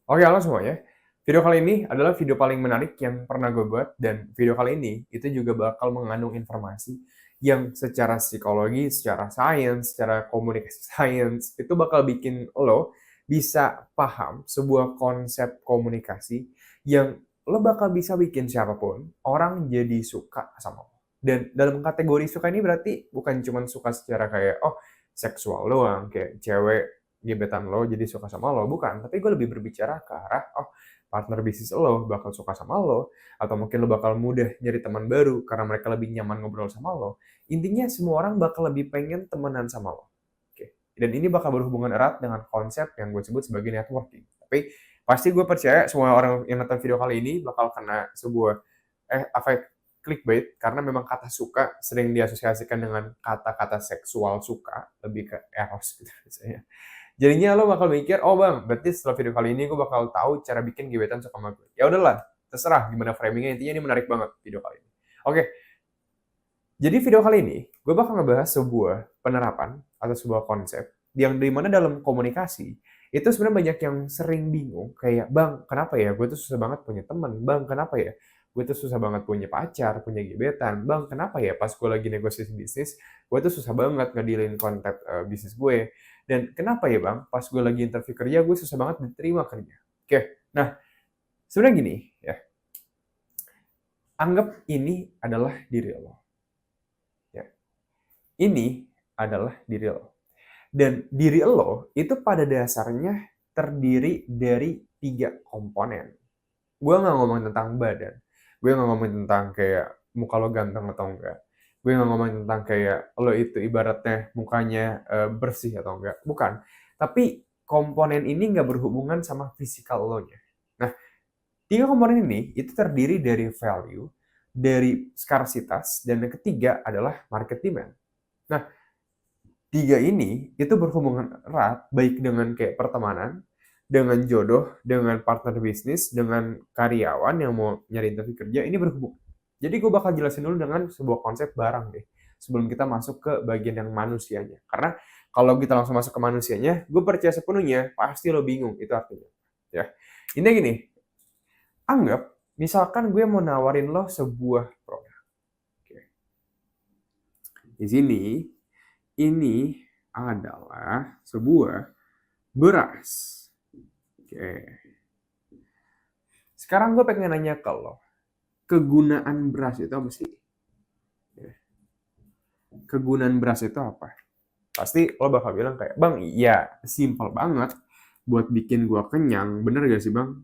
Oke, halo semuanya. Video kali ini adalah video paling menarik yang pernah gue buat, dan video kali ini itu juga bakal mengandung informasi yang secara psikologi, secara sains, secara komunikasi sains, itu bakal bikin lo bisa paham sebuah konsep komunikasi yang lo bakal bisa bikin siapapun orang jadi suka sama lo. Dan dalam kategori suka ini berarti bukan cuma suka secara kayak, oh, seksual doang, kayak cewek gebetan lo jadi suka sama lo, bukan, tapi gue lebih berbicara ke arah, oh, partner bisnis lo bakal suka sama lo, atau mungkin lo bakal mudah nyari teman baru karena mereka lebih nyaman ngobrol sama lo. Intinya semua orang bakal lebih pengen temenan sama lo. Oke, dan ini bakal berhubungan erat dengan konsep yang gue sebut sebagai networking. Tapi pasti gue percaya semua orang yang nonton video kali ini bakal kena sebuah efek clickbait, karena memang kata suka sering diasosiasikan dengan kata-kata seksual suka, lebih ke eros gitu biasanya. Jadinya lo bakal mikir, oh bang, berarti setelah video kali ini gue bakal tahu cara bikin gebetan suka sama gue. Ya udahlah, terserah gimana framingnya, intinya ini menarik banget video kali ini. Oke, jadi video kali ini gue bakal ngebahas sebuah penerapan atau sebuah konsep yang dimana dalam komunikasi itu sebenarnya banyak yang sering bingung, kayak bang, kenapa ya gue tuh susah banget punya teman, bang, kenapa ya gue tuh susah banget punya pacar, punya gebetan, bang, kenapa ya pas gue lagi negosiasi bisnis gue tuh susah banget ngedilin kontak bisnis gue, dan kenapa ya bang pas gue lagi interview kerja gue susah banget diterima kerja. Oke, nah sebenarnya gini ya, anggap ini adalah diri lo ya, ini adalah diri lo. Dan diri lo itu pada dasarnya terdiri dari 3 komponen. Gue nggak ngomong tentang badan. Gue nggak ngomong tentang kayak muka lo ganteng atau enggak. Gue nggak ngomong tentang kayak lo itu ibaratnya mukanya bersih atau enggak. Bukan. Tapi komponen ini nggak berhubungan sama fisikal lo nya. Nah, 3 komponen ini itu terdiri dari value, dari skarsitas, dan yang ketiga adalah market demand. Nah, 3 ini itu berhubungan erat baik dengan kayak pertemanan, dengan jodoh, dengan partner bisnis, dengan karyawan yang mau nyari interview kerja, ini berhubungan. Jadi gue bakal jelasin dulu dengan sebuah konsep barang deh, sebelum kita masuk ke bagian yang manusianya. Karena kalau kita langsung masuk ke manusianya, gue percaya sepenuhnya pasti lo bingung itu artinya. Ya, ini gini, anggap misalkan gue mau nawarin lo sebuah produk. Oke. Di sini ini adalah sebuah beras. Oke. Sekarang gue pengen nanya ke lo, kegunaan beras itu apa sih? Kegunaan beras itu apa? Pasti lo bakal bilang kayak, bang, iya, simple banget. Buat bikin gue kenyang, bener gak sih bang?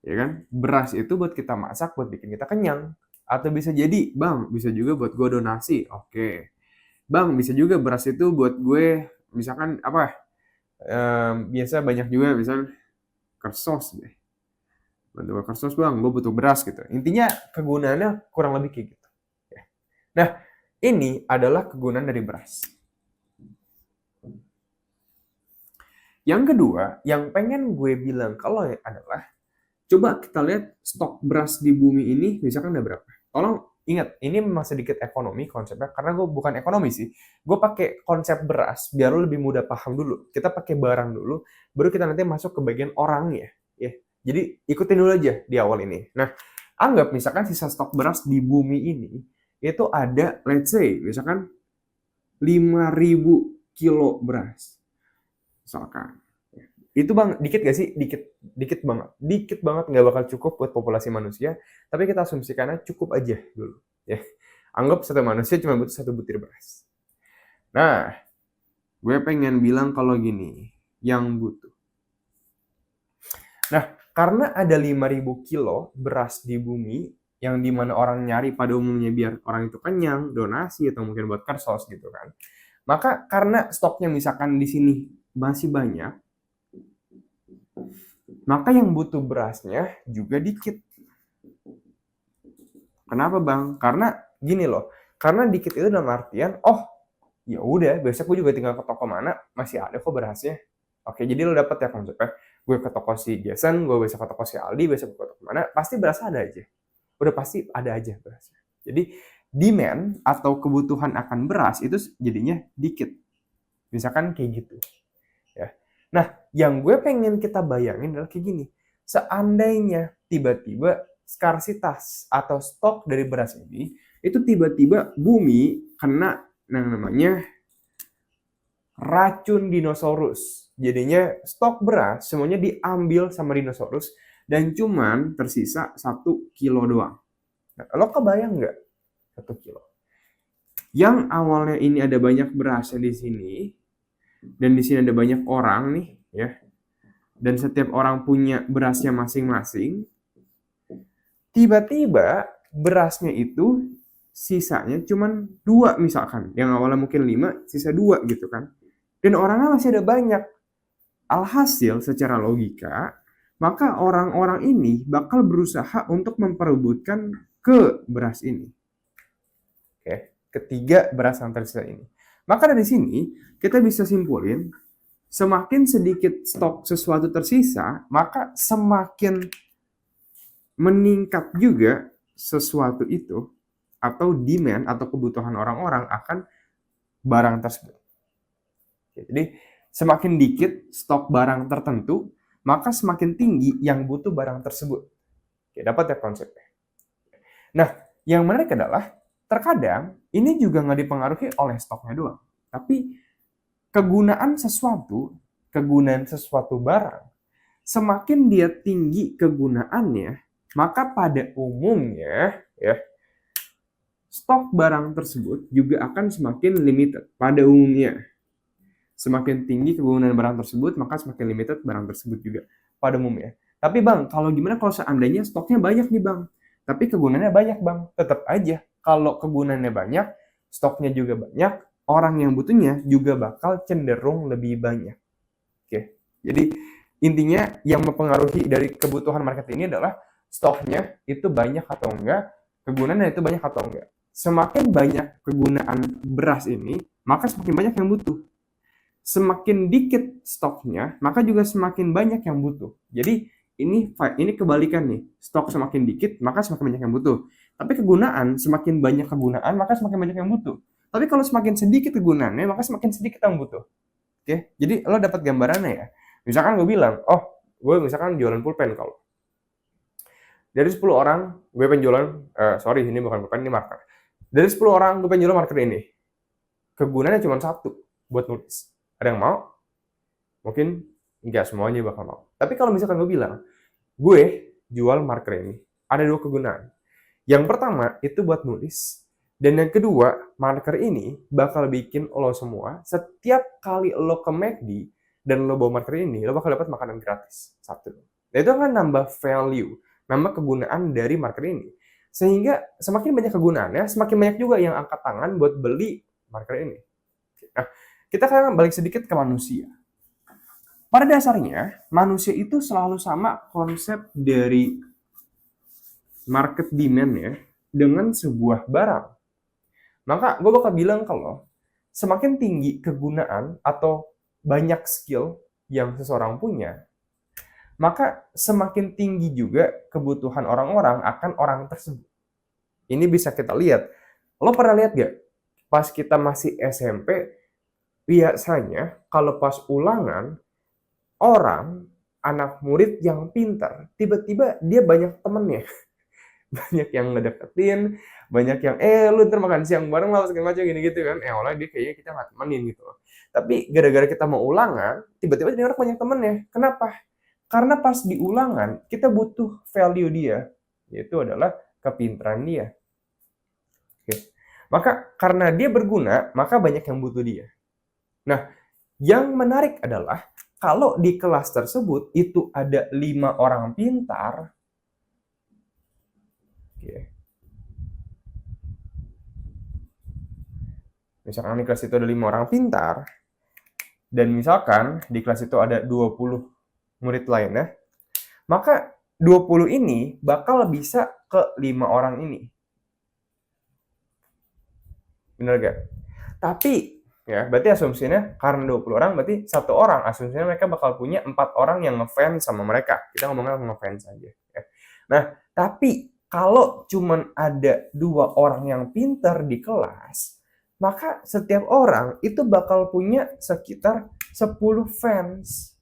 Ya kan? Beras itu buat kita masak, buat bikin kita kenyang. Atau bisa jadi, bang, bisa juga buat gue donasi. Oke. Bang, bisa juga beras itu buat gue, misalkan apa? Biasa banyak juga, misalkan kersos deh. Bantu bakar sos bang, gue butuh beras gitu. Intinya kegunaannya kurang lebih kayak gitu. Ya. Nah, ini adalah kegunaan dari beras. Yang kedua, yang pengen gue bilang kalau adalah, coba kita lihat stok beras di bumi ini, misalkan ada berapa. Tolong ingat, ini memang sedikit ekonomi konsepnya, karena gue bukan ekonomi sih. Gue pakai konsep beras, biar lo lebih mudah paham dulu. Kita pakai barang dulu, baru kita nanti masuk ke bagian orangnya. Ya. Jadi ikutin dulu aja di awal ini. Nah, anggap misalkan sisa stok beras di bumi ini, itu ada, let's say, misalkan 5.000 kilo beras. Misalkan. Itu bang, dikit gak sih? Dikit banget. Dikit banget, nggak bakal cukup buat populasi manusia. Tapi kita asumsikannya cukup aja dulu. Ya. Anggap satu manusia cuma butuh 1 butir beras. Nah, gue pengen bilang kalau gini, yang butuh. Nah, karena ada 5.000 kilo beras di bumi, yang dimana orang nyari pada umumnya biar orang itu kenyang, donasi, atau mungkin buat kersos gitu kan. Maka karena stoknya misalkan di sini masih banyak, maka yang butuh berasnya juga dikit. Kenapa bang? Karena gini loh, karena dikit itu dalam artian, oh ya udah, besok gue juga tinggal ke toko mana masih ada kok berasnya. Oke, jadi lo dapet ya konsepnya. Gue ke toko si Jason, gue besok ke toko si Aldi, besok ke toko mana, pasti beras ada aja. Udah pasti ada aja berasnya. Jadi demand atau kebutuhan akan beras itu jadinya dikit. Misalkan kayak gitu. Ya. Nah, yang gue pengen kita bayangin adalah kayak gini. Seandainya tiba-tiba skarsitas atau stok dari beras ini, itu tiba-tiba bumi kena yang namanya racun dinosaurus. Jadinya stok beras semuanya diambil sama dinosaurus dan cuman tersisa 1 kilo doang. Nah, lo kebayang nggak 1 kilo? Yang awalnya ini ada banyak berasnya di sini, dan di sini ada banyak orang nih, ya. Dan setiap orang punya berasnya masing-masing. Tiba-tiba berasnya itu sisanya cuman 2 misalkan. Yang awalnya mungkin 5, sisa 2 gitu kan. Dan orangnya masih ada banyak. Alhasil secara logika, maka orang-orang ini bakal berusaha untuk memperebutkan ke beras ini. Oke, ketiga beras yang tersisa ini. Maka dari sini kita bisa simpulin, semakin sedikit stok sesuatu tersisa, maka semakin meningkat juga sesuatu itu atau demand atau kebutuhan orang-orang akan barang tersebut. Jadi semakin dikit stok barang tertentu, maka semakin tinggi yang butuh barang tersebut. Oke, dapat ya konsepnya? Nah, yang menarik adalah terkadang ini juga nggak dipengaruhi oleh stoknya doang, tapi kegunaan sesuatu barang, semakin dia tinggi kegunaannya, maka pada umumnya ya stok barang tersebut juga akan semakin limited pada umumnya. Semakin tinggi kegunaan barang tersebut, maka semakin limited barang tersebut juga pada umumnya. Tapi Bang, kalau gimana kalau seandainya stoknya banyak nih Bang, tapi kegunaannya banyak Bang? Tetap aja, kalau kegunaannya banyak, stoknya juga banyak, orang yang butuhnya juga bakal cenderung lebih banyak. Oke, jadi intinya yang mempengaruhi dari kebutuhan market ini adalah stoknya itu banyak atau enggak, kegunaannya itu banyak atau enggak. Semakin banyak kegunaan beras ini, maka semakin banyak yang butuh. Semakin dikit stoknya, maka juga semakin banyak yang butuh. Jadi ini kebalikan nih. Stok semakin dikit, maka semakin banyak yang butuh. Tapi kegunaan, semakin banyak kegunaan, maka semakin banyak yang butuh. Tapi kalau semakin sedikit kegunaannya, maka semakin sedikit yang butuh. Oke, jadi lo dapat gambarannya ya. Misalkan gue bilang, oh, gue misalkan jualan pulpen kalau. Dari 10 orang, gue pengen sorry, ini bukan pulpen, ini marker. Dari 10 orang, gue pengen jualan marker ini. Kegunaannya cuma 1, buat nulis. Ada yang mau? Mungkin nggak semuanya bakal mau. Tapi kalau misalkan gue bilang, gue jual marker ini, ada 2 kegunaan. Yang pertama, itu buat nulis. Dan yang kedua, marker ini bakal bikin lo semua, setiap kali lo ke McD, dan lo bawa marker ini, lo bakal dapat makanan gratis. 1. Dan itu akan nambah value, nambah kegunaan dari marker ini. Sehingga semakin banyak kegunaannya, semakin banyak juga yang angkat tangan buat beli marker ini. Nah, kita akan balik sedikit ke manusia. Pada dasarnya, manusia itu selalu sama konsep dari market demand ya, dengan sebuah barang. Maka gue bakal bilang kalau semakin tinggi kegunaan atau banyak skill yang seseorang punya, maka semakin tinggi juga kebutuhan orang-orang akan orang tersebut. Ini bisa kita lihat. Lo pernah lihat gak? Pas kita masih SMP, biasanya kalau pas ulangan, anak murid yang pintar, tiba-tiba dia banyak temennya. Banyak yang ngedeketin, banyak yang, lu ntar makan siang bareng lah, segala macam gini-gitu kan. Awalnya dia kayaknya kita nggak temenin gitu loh. Tapi gara-gara kita mau ulangan, tiba-tiba dia orang banyak temennya. Kenapa? Karena pas di ulangan, kita butuh value dia, yaitu adalah kepintaran dia. Oke. Maka karena dia berguna, maka banyak yang butuh dia. Nah, yang menarik adalah kalau di kelas tersebut itu ada 5 orang pintar, misalkan di kelas itu ada 5 orang pintar, dan misalkan di kelas itu ada 20 murid lainnya, maka 20 ini bakal bisa ke 5 orang ini. Bener gak? Tapi ya berarti asumsinya karena 20 orang berarti 1 orang, asumsinya mereka bakal punya 4 orang yang ngefans sama mereka. Kita ngomongnya ngefans aja ya. Nah, tapi kalau cuman ada 2 orang yang pintar di kelas, maka setiap orang itu bakal punya sekitar 10 fans.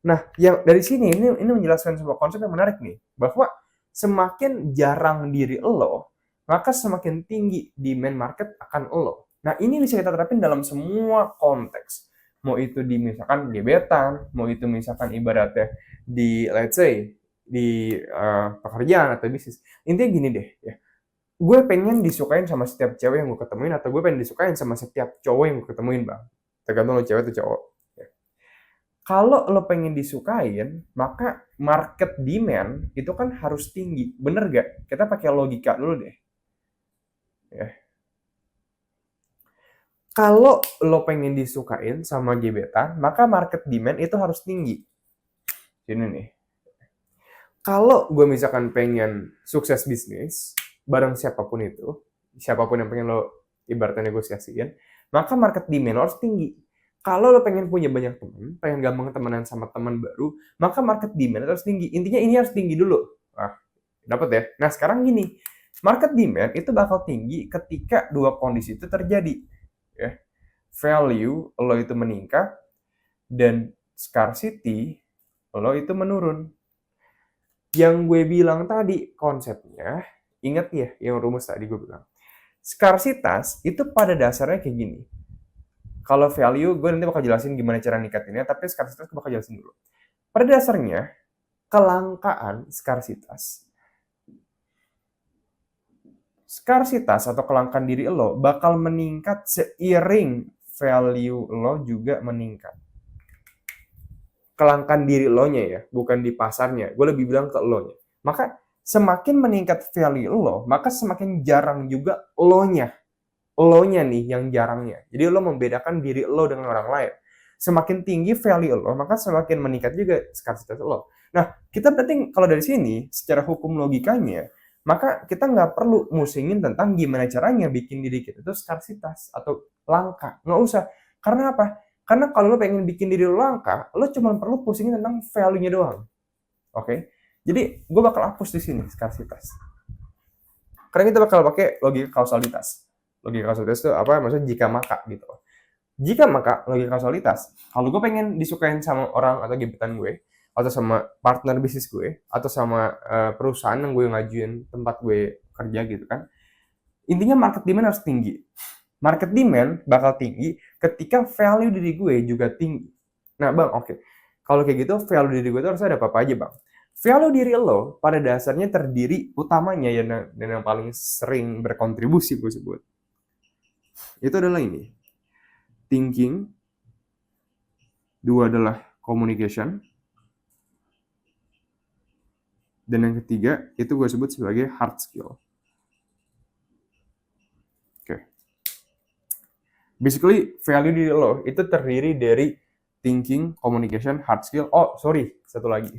Nah, yang dari sini ini menjelaskan sebuah konsep yang menarik nih, bahwa semakin jarang diri lo, maka semakin tinggi demand market akan lo. Nah, ini bisa kita terapin dalam semua konteks. Mau itu di misalkan gebetan, mau itu misalkan ibaratnya di let's say di pekerjaan atau bisnis. Intinya gini deh, ya. Gue pengen disukain sama setiap cewek yang gue ketemuin atau gue pengen disukain sama setiap cowok yang gue ketemuin, Bang. Tergantung lo cewek atau cowok. Ya. Kalau lo pengen disukain, maka market demand itu kan harus tinggi. Bener gak? Kita pakai logika dulu deh. Ya. Kalau lo pengen disukain sama gebetan, maka market demand itu harus tinggi. Ini nih. Kalau gue misalkan pengen sukses bisnis, bareng siapapun itu, siapapun yang pengen lo ibaratnya negosiasiin, maka market demand harus tinggi. Kalau lo pengen punya banyak teman, pengen gampang temenan sama teman baru, maka market demand harus tinggi. Intinya ini harus tinggi dulu. Nah, dapat ya? Nah, sekarang gini, market demand itu bakal tinggi ketika dua kondisi itu terjadi. Ya. Value lo itu meningkat, dan scarcity lo itu menurun. Yang gue bilang tadi konsepnya, ingat ya yang rumus tadi gue bilang. Skarsitas itu pada dasarnya kayak gini. Kalau value, gue nanti bakal jelasin gimana cara ningkatinnya, tapi skarsitas gue bakal jelasin dulu. Pada dasarnya, kelangkaan skarsitas atau kelangkaan diri lo bakal meningkat seiring value lo juga meningkat. Kelangkaan diri lo-nya ya, bukan di pasarnya. Gue lebih bilang ke lo-nya. Maka semakin meningkat value lo, maka semakin jarang juga lo-nya. Lo-nya nih yang jarangnya. Jadi lo membedakan diri lo dengan orang lain. Semakin tinggi value lo, maka semakin meningkat juga skarsitas lo. Nah, kita berarti kalau dari sini, secara hukum logikanya, maka kita nggak perlu musingin tentang gimana caranya bikin diri kita itu skarsitas atau langka. Nggak usah. Karena apa? Karena kalau lo pengen bikin diri lo langka, lo cuma perlu pusingin tentang value-nya doang. Oke? Jadi, gue bakal hapus di sini skarsitas. Karena kita bakal pakai logika kausalitas. Logika kausalitas itu apa? Maksudnya jika maka gitu. Jika maka logika kausalitas, kalau gue pengen disukain sama orang atau gebetan gue, atau sama partner bisnis gue, atau sama perusahaan yang gue ngajuin tempat gue kerja gitu kan, intinya market demand harus tinggi. Market demand bakal tinggi ketika value diri gue juga tinggi. Nah bang, oke. Kalau kayak gitu, value diri gue itu harus ada apa aja bang? Value diri lo pada dasarnya terdiri utamanya dan yang paling sering berkontribusi gue sebut. Itu adalah ini. Thinking. Dua adalah communication. Dan yang ketiga, itu gue sebut sebagai hard skill. Oke. Basically, value diri lo itu terdiri dari thinking, communication, hard skill. Oh, sorry, satu lagi.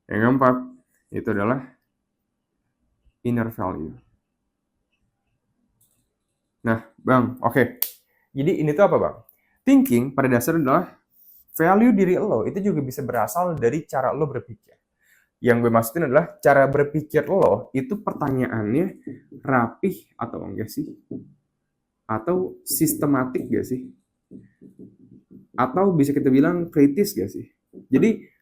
Yang keempat, itu adalah inner value. Nah, bang, oke. Jadi ini tuh apa bang? Thinking pada dasarnya adalah value diri lo itu juga bisa berasal dari cara lo berpikir. Yang gue maksudin adalah cara berpikir lo itu pertanyaannya rapih atau enggak sih? Atau sistematik gak sih? Atau bisa kita bilang kritis gak sih? Jadi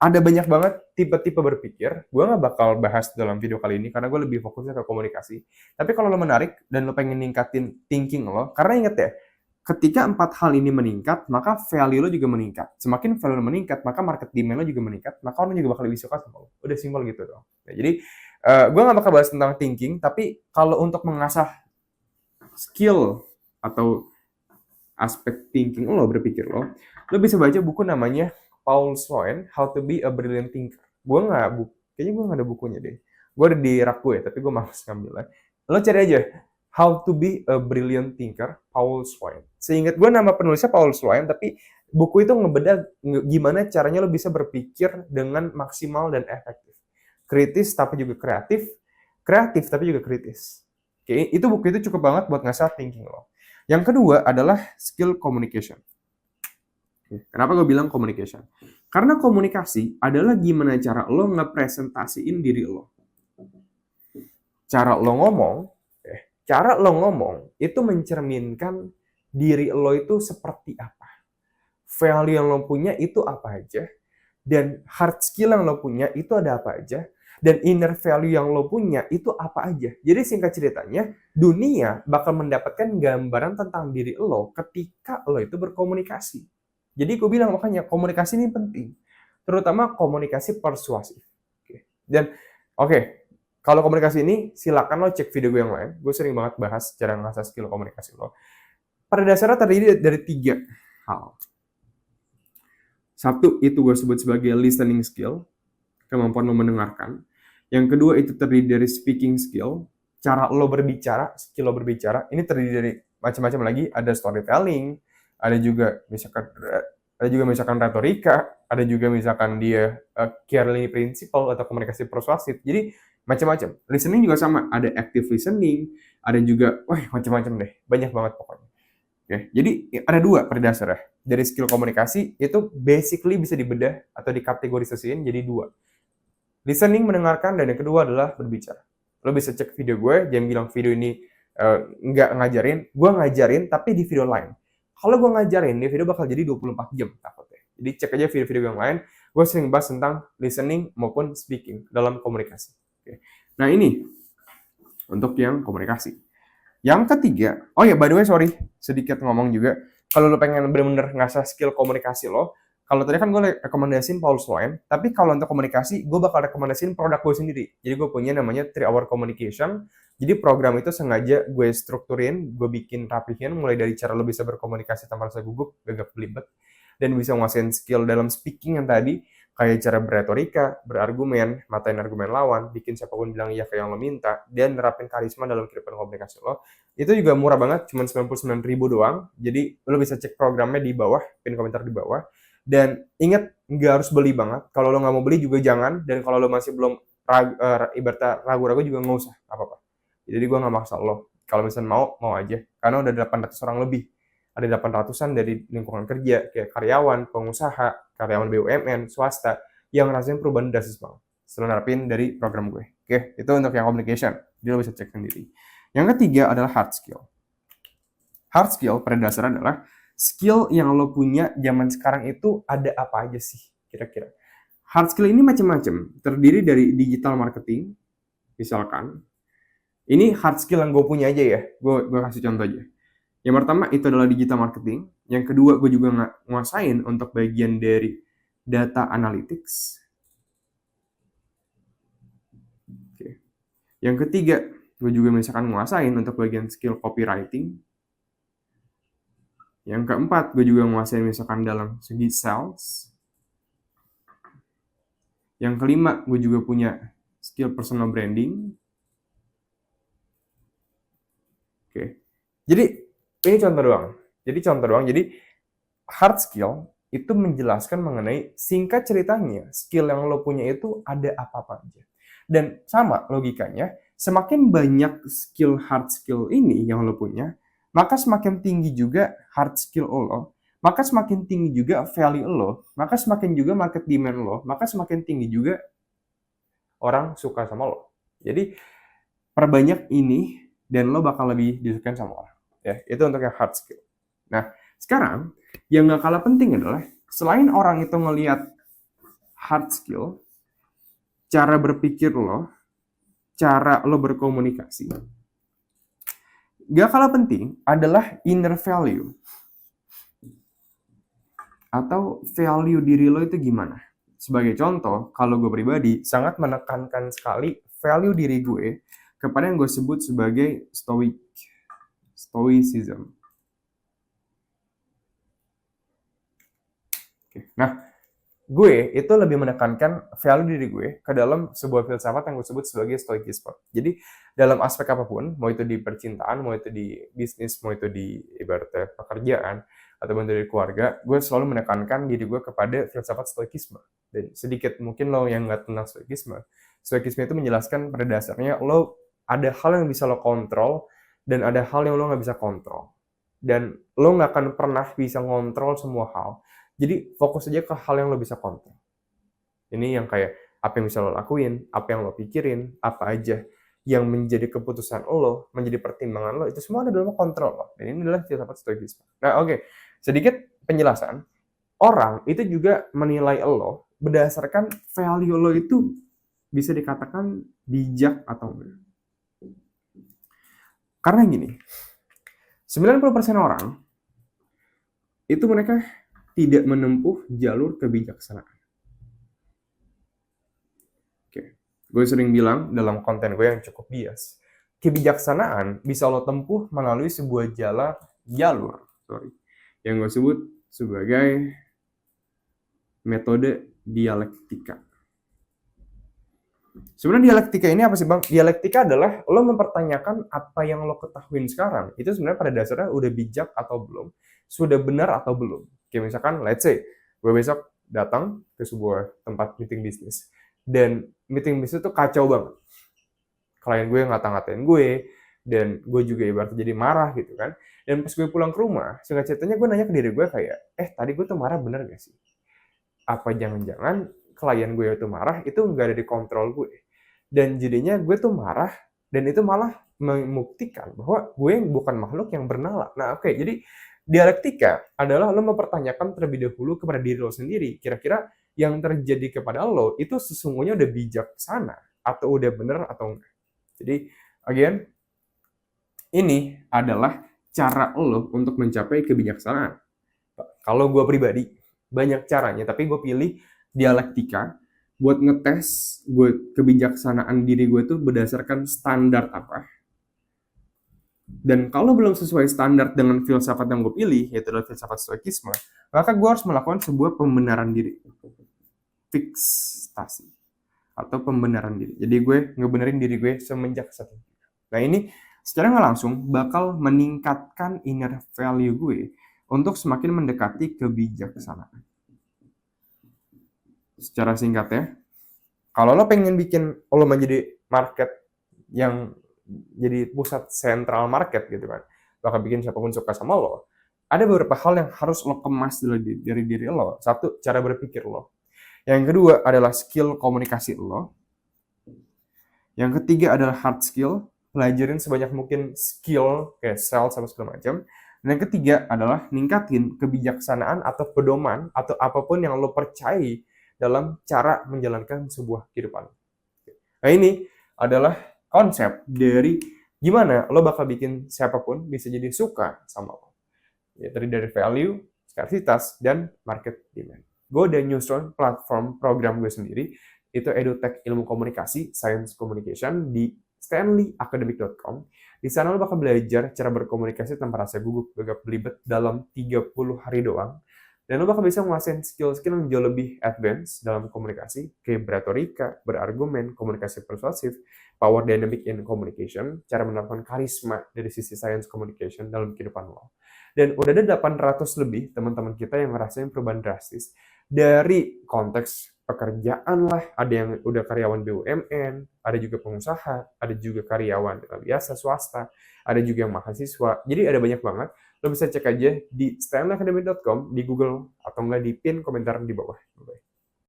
ada banyak banget tipe-tipe berpikir. Gue gak bakal bahas dalam video kali ini karena gue lebih fokusnya ke komunikasi. Tapi kalau lo menarik dan lo pengen ningkatin thinking lo, karena inget ya, ketika 4 hal ini meningkat, maka value lo juga meningkat. Semakin value lo meningkat, maka market demand lo juga meningkat, maka orang juga bakal lebih suka sama lo. Udah simpel gitu dong. Nah, jadi gue gak bakal bahas tentang thinking, tapi kalau untuk mengasah skill atau aspek thinking lo, berpikir lo bisa baca buku namanya Paul Sloan, How to be a Brilliant Thinker. Kayaknya gue gak ada bukunya deh. Gue ada di rak gue, tapi gue males ngambilnya. Lo cari aja, How to be a Brilliant Thinker, Paul Sloan. Seingat gue nama penulisnya Paul Sloan, tapi buku itu ngebeda gimana caranya lo bisa berpikir dengan maksimal dan efektif. Kritis tapi juga kreatif, kreatif tapi juga kritis. Oke, itu buku itu cukup banget buat ngasah thinking lo. Yang kedua adalah skill communication. Kenapa gue bilang communication? Karena komunikasi adalah gimana cara lo ngepresentasiin diri lo. Cara lo ngomong itu mencerminkan diri lo itu seperti apa. Value yang lo punya itu apa aja. dan hard skill yang lo punya itu ada apa aja, dan inner value yang lo punya itu apa aja. Jadi singkat ceritanya, dunia bakal mendapatkan gambaran tentang diri lo ketika lo itu berkomunikasi. Jadi gue bilang makanya komunikasi ini penting, terutama komunikasi persuasif. Dan kalau komunikasi ini silakan lo cek video gue yang lain. Gue sering banget bahas cara ngasah skill komunikasi lo. Pada dasarnya terdiri dari 3 hal. Satu itu gue sebut sebagai listening skill, kemampuan lo mendengarkan. Yang kedua itu terdiri dari speaking skill, cara lo berbicara, skill lo berbicara. Ini terdiri dari macam-macam lagi, ada storytelling, ada juga misalkan retorika, ada juga misalkan dia Chiarelli principle atau komunikasi persuasif. Jadi macam-macam. Listening juga sama, ada active listening, ada juga macam-macam deh, banyak banget pokoknya. Jadi ada 2 pada dasarnya. Dari skill komunikasi itu basically bisa dibedah atau dikategorisasiin jadi 2. Listening, mendengarkan, dan yang kedua adalah berbicara. Lo bisa cek video gue, jangan bilang video ini nggak ngajarin. Gue ngajarin tapi di video lain. Kalau gue ngajarin, di video bakal jadi 24 jam takutnya. Jadi cek aja video-video yang lain. Gue sering bahas tentang listening maupun speaking dalam komunikasi. Nah ini untuk yang komunikasi. Yang ketiga, by the way, sorry, sedikit ngomong juga. Kalau lo pengen bener-bener ngasah skill komunikasi lo, kalau tadi kan gue rekomendasiin Paul Sloan, tapi kalau untuk komunikasi, gue bakal rekomendasiin produk gue sendiri. Jadi gue punya namanya 3 Hour Communication. Jadi program itu sengaja gue strukturin, gue bikin rapihin, mulai dari cara lo bisa berkomunikasi tanpa rasa gugup, gagap belibet, dan bisa nguasain skill dalam speaking yang tadi, kayak cara berretorika, berargumen, matain argumen lawan, bikin siapapun bilang iya kayak yang lo minta, dan nerapin karisma dalam kehidupan komunikasi lo. Itu juga murah banget, cuma 99.000 doang. Jadi lo bisa cek programnya di bawah, pin komentar di bawah. Dan ingat, nggak harus beli banget. Kalau lo nggak mau beli juga jangan. Dan kalau lo masih belum ibaratnya ragu-ragu juga nggak usah, apa-apa. Jadi gue nggak maksa lo. Kalau misalnya mau aja. Karena udah 800 orang lebih. Ada 800-an dari lingkungan kerja, kayak karyawan, pengusaha, karyawan BUMN, swasta, yang ngerasain perubahan drastis banget setelah nerapin dari program gue. Itu untuk yang communication. Jadi lo bisa cek sendiri. Yang ketiga adalah hard skill. Hard skill pada dasarnya adalah skill yang lo punya zaman sekarang itu ada apa aja sih kira-kira. Hard skill ini macam-macam. Terdiri dari digital marketing, misalkan. Ini hard skill yang gue punya aja ya. Gue kasih contoh aja. Yang pertama itu adalah digital marketing. Yang kedua gue juga nguasain untuk bagian dari data analytics. Yang ketiga gue juga misalkan nguasain untuk bagian skill copywriting. Yang keempat gue juga nguasain misalkan dalam segi sales. Yang kelima gue juga punya skill personal branding. Jadi ini contoh doang. Jadi hard skill itu menjelaskan mengenai singkat ceritanya skill yang lo punya itu ada apa-apa aja. Dan sama logikanya, semakin banyak hard skill ini yang lo punya, maka semakin tinggi juga hard skill lo, maka semakin tinggi juga value lo, maka semakin juga market demand lo, maka semakin tinggi juga orang suka sama lo. Jadi perbanyak ini dan lo bakal lebih disukai sama orang. Itu untuk yang hard skill. Nah, sekarang yang gak kalah penting adalah selain orang itu ngelihat hard skill, cara berpikir lo, cara lo berkomunikasi, gak kalah penting adalah inner value. Atau value diri lo itu gimana? Sebagai contoh, kalau gue pribadi sangat menekankan sekali value diri gue kepada yang gue sebut sebagai stoicism. Nah, gue itu lebih menekankan value diri gue ke dalam sebuah filsafat yang gue sebut sebagai stoicism. Jadi dalam aspek apapun, mau itu di percintaan, mau itu di bisnis, mau itu di ibaratnya pekerjaan, ataupun dari keluarga, gue selalu menekankan diri gue kepada filsafat stoikisme. Dan sedikit mungkin lo yang nggak tentang stoikisme itu menjelaskan pada dasarnya lo ada hal yang bisa lo kontrol dan ada hal yang lo nggak bisa kontrol. Dan lo nggak akan pernah bisa ngontrol semua hal. Jadi fokus aja ke hal yang lo bisa kontrol. Ini yang kayak apa yang bisa lo lakuin, apa yang lo pikirin, apa aja yang menjadi keputusan lo, menjadi pertimbangan lo, itu semua ada dalam kontrol lo. Dan ini adalah filsafat stoikisme. Nah, sedikit penjelasan. Orang itu juga menilai lo berdasarkan value lo itu bisa dikatakan bijak atau enggak. Karena gini, 90% orang itu mereka tidak menempuh jalur kebijaksanaan. Oke, gue sering bilang dalam konten gue yang cukup bias, kebijaksanaan bisa lo tempuh melalui sebuah jalur yang gue sebut sebagai metode dialektika. Sebenarnya dialektika ini apa sih bang? Dialektika adalah lo mempertanyakan apa yang lo ketahuin sekarang. Itu sebenarnya pada dasarnya udah bijak atau belum, sudah benar atau belum. Kayak misalkan, let's say, gue besok datang ke sebuah tempat meeting bisnis. Dan meeting bisnis itu kacau banget. Klien gue ngata-ngatain gue, dan gue juga ibaratnya jadi marah gitu kan. Dan pas gue pulang ke rumah, singkat ceritanya gue nanya ke diri gue kayak, tadi gue tuh marah bener gak sih? Apa jangan-jangan klien gue itu marah itu nggak ada di kontrol gue, dan jadinya gue tuh marah, dan itu malah membuktikan bahwa gue bukan makhluk yang bernalar. Nah oke, jadi dialektika adalah lo mempertanyakan terlebih dahulu kepada diri lo sendiri, kira-kira yang terjadi kepada lo itu sesungguhnya udah bijaksana atau udah bener atau enggak. Jadi again, ini adalah cara lo untuk mencapai kebijaksanaan. Kalau gue pribadi banyak caranya, tapi gue pilih dialektika buat ngetes gue kebijaksanaan diri gue tuh berdasarkan standar apa. Dan kalau belum sesuai standar dengan filsafat yang gue pilih, yaitu adalah filsafat stoikisme, maka gue harus melakukan sebuah pembenaran diri, fikstasi atau pembenaran diri. Jadi gue ngebenerin diri gue semenjak saat itu. Nah ini secara nggak langsung bakal meningkatkan inner value gue untuk semakin mendekati kebijaksanaan. Secara singkat ya, kalau lo pengen bikin lo menjadi market yang jadi pusat sentral market gitu kan, bakal bikin siapapun suka sama lo, ada beberapa hal yang harus lo kemas dari diri lo. Satu, cara berpikir lo. Yang kedua adalah skill komunikasi lo. Yang ketiga adalah hard skill, pelajarin sebanyak mungkin skill kayak sales sama segala macam. Dan yang ketiga adalah ningkatin kebijaksanaan atau pedoman atau apapun yang lo percayai dalam cara menjalankan sebuah kehidupan. Nah ini adalah konsep dari gimana lo bakal bikin siapapun bisa jadi suka sama lo. Ya, dari value, skarsitas, dan market demand. Gue dan Newsround, platform program gue sendiri, itu edutech ilmu komunikasi, science communication di stanleyacademic.com. Di sana lo bakal belajar cara berkomunikasi tanpa rasa gugup, gagap, belibet dalam 30 hari doang. Dan lo bakal bisa menguasain skill-skill yang jauh lebih advance dalam komunikasi, kayak berretorika, berargumen, komunikasi persuasif, power dynamic in communication, cara menerapkan karisma dari sisi science communication dalam kehidupan lo. Dan udah ada 800 lebih teman-teman kita yang ngerasain perubahan drastis dari konteks pekerjaan lah, ada yang udah karyawan BUMN, ada juga pengusaha, ada juga karyawan biasa swasta, ada juga yang mahasiswa. Jadi ada banyak banget. Lo bisa cek aja di stanleyacademy.com, di Google, atau enggak di pin komentar di bawah.